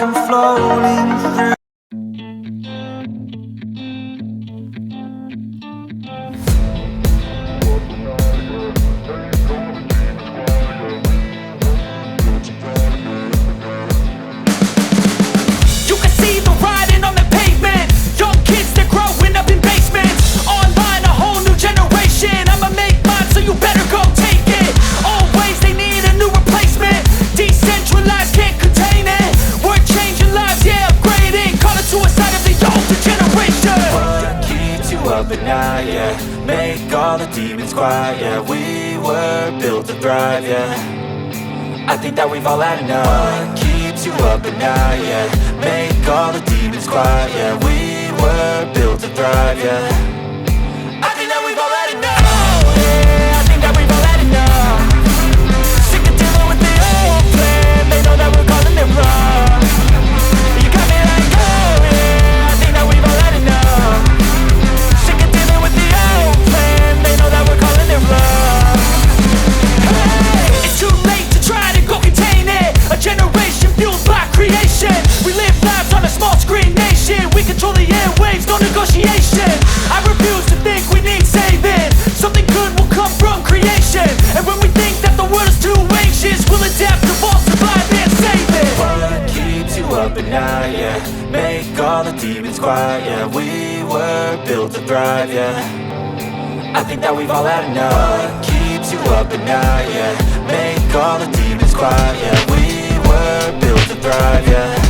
like I'm floating through. You can see the writing on the pavement. Young kids, they're growing up in basements. Online, a whole new generation. I'ma make mine, so you better go take it. Always, they need a new replacement. Decentralized, can't contain it. We're changing lives, yeah, upgrading. Call it suicide of the older generation. What keeps you up at night, yeah? Make all the demons quiet, yeah. We were built to thrive, yeah. I think that we've all had enough. What keeps you up at night, yeah? Make all the demons quiet, yeah. We were built to thrive, yeah. I think that we've all had enough. Oh, yeah, I think that we've all had enough. Sick of dealing with the old plan. They know that we're calling it wrong. You got me like, oh yeah, I think that we've all had enough. Sick of dealing with the old plan. They know that we're calling it wrong. Hey, it's too late to try to go contain it. A generation fueled by creation. We live lives on a small screen nation. We control the airwaves, no negotiation. I refuse to think we need saving. Something good will come from creation. And when we think that the world is too anxious, we'll adapt, evolve, survive and save it. What keeps you up at night, yeah? Make all the demons quiet, yeah. We were built to thrive, yeah. I think that we've all had enough. What keeps you up at night, yeah? Make all the demons quiet, yeah. We were built to thrive, yeah.